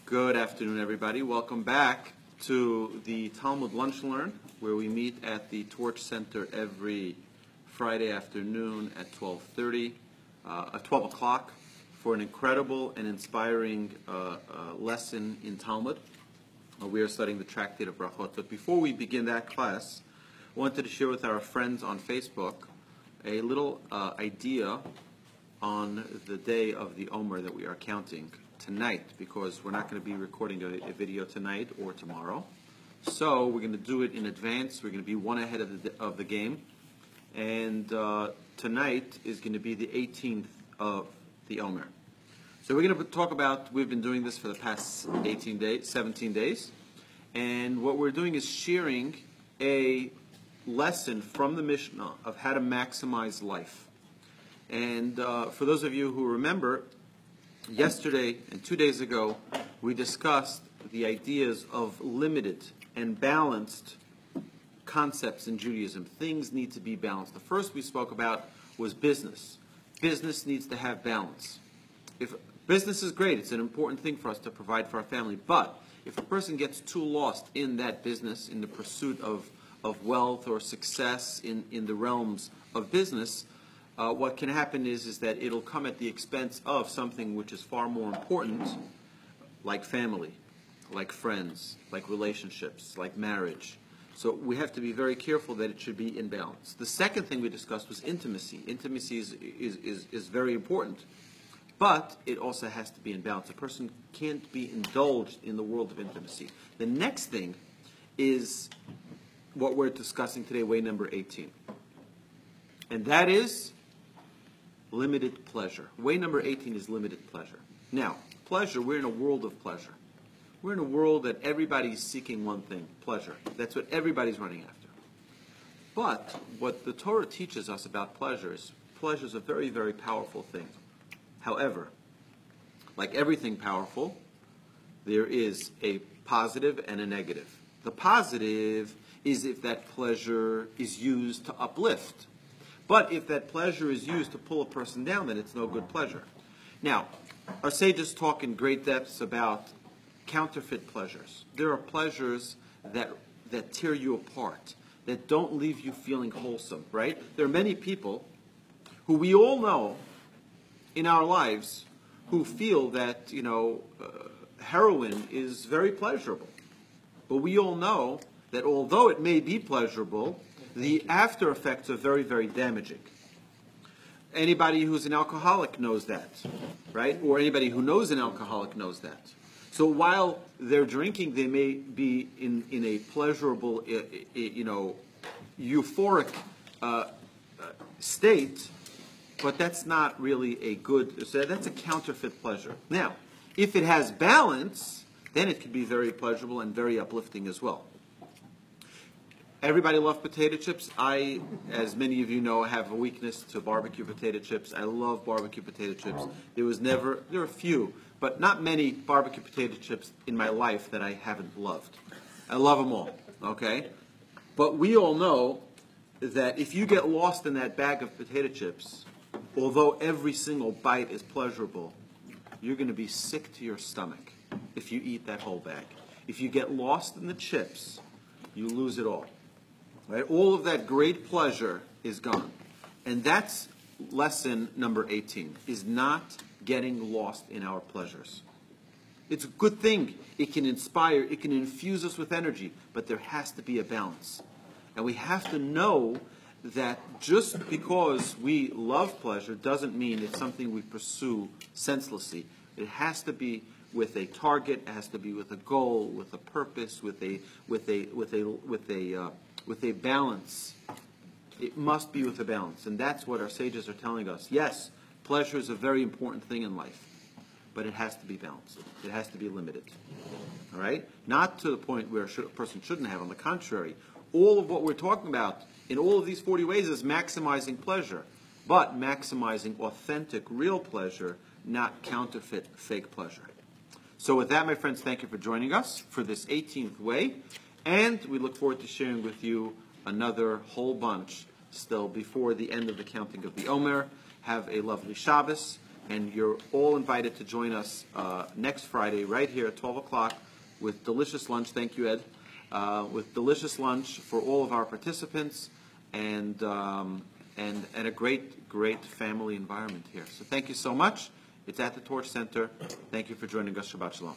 Good afternoon, everybody. Welcome back to the Talmud Lunch and Learn, where we meet at the Torch Center every Friday afternoon at 12:30, at 12 o'clock, for an incredible and inspiring lesson in Talmud. We are studying the Tractate of Brachot. But before we begin that class, I wanted to share with our friends on Facebook a little idea on the day of the Omer that we are counting tonight, because we're not going to be recording a video tonight or tomorrow. So we're going to do it in advance. We're going to be one ahead of the game. And tonight is going to be the 18th of the Omer. So we're going to talk about, we've been doing this for the past 17 days. And what we're doing is sharing a lesson from the Mishnah of how to maximize life. And for those of you who remember, yesterday and 2 days ago, we discussed the ideas of limited and balanced concepts in Judaism. Things need to be balanced. The first we spoke about was business. Business needs to have balance. If business is great, it's an important thing for us to provide for our family, but if a person gets too lost in that business, in the pursuit of wealth or success in the realms of business, what can happen is that it'll come at the expense of something which is far more important, like family, like friends, like relationships, like marriage. So we have to be very careful that it should be in balance. The second thing we discussed was intimacy. Intimacy is very important, but it also has to be in balance. A person can't be indulged in the world of intimacy. The next thing is what we're discussing today, way number 18. And that is limited pleasure. Way number 18 is limited pleasure. Now, pleasure, we're in a world of pleasure. We're in a world that everybody's seeking one thing, pleasure. That's what everybody's running after. But what the Torah teaches us about pleasure is a very, very powerful thing. However, like everything powerful, there is a positive and a negative. The positive is if that pleasure is used to uplift. But if that pleasure is used to pull a person down, then it's no good pleasure. Now, our sages talk in great depths about counterfeit pleasures. There are pleasures that tear you apart, that don't leave you feeling wholesome, right? There are many people who we all know in our lives who feel that, heroin is very pleasurable. But we all know that although it may be pleasurable, the after effects are very, very damaging. Anybody who's an alcoholic knows that, right? Or anybody who knows an alcoholic knows that. So while they're drinking, they may be in a pleasurable, euphoric state, but that's not really a good, so that's a counterfeit pleasure. Now, if it has balance, then it can be very pleasurable and very uplifting as well. Everybody loves potato chips. I, as many of you know, have a weakness to barbecue potato chips. I love barbecue potater chips. There are a few, but not many barbecue potato chips in my life that I haven't loved. I love them all, okay? But we all know that if you get lost in that bag of potato chips, although every single bite is pleasurable, you're going to be sick to your stomach if you eat that whole bag. If you get lost in the chips, you lose it all. Right? All of that great pleasure is gone. And that's lesson number 18, is not getting lost in our pleasures. It's a good thing. It can inspire, it can infuse us with energy, but there has to be a balance. And we have to know that just because we love pleasure doesn't mean it's something we pursue senselessly. It has to be with a target, it has to be with a goal, with a purpose, with a balance. It must be with a balance. And that's what our sages are telling us. Yes, pleasure is a very important thing in life, but it has to be balanced. It has to be limited. All right? Not to the point where a person shouldn't have. On the contrary, all of what we're talking about in all of these 40 ways is maximizing pleasure, but maximizing authentic, real pleasure, not counterfeit, fake pleasure. So with that, my friends, thank you for joining us for this 18th way. And we look forward to sharing with you another whole bunch still before the end of the counting of the Omer. Have a lovely Shabbos. And you're all invited to join us next Friday right here at 12 o'clock with delicious lunch. Thank you, Ed. With delicious lunch for all of our participants and a great family environment here. So thank you so much. It's at the Torch Center. Thank you for joining us. Shabbat Shalom.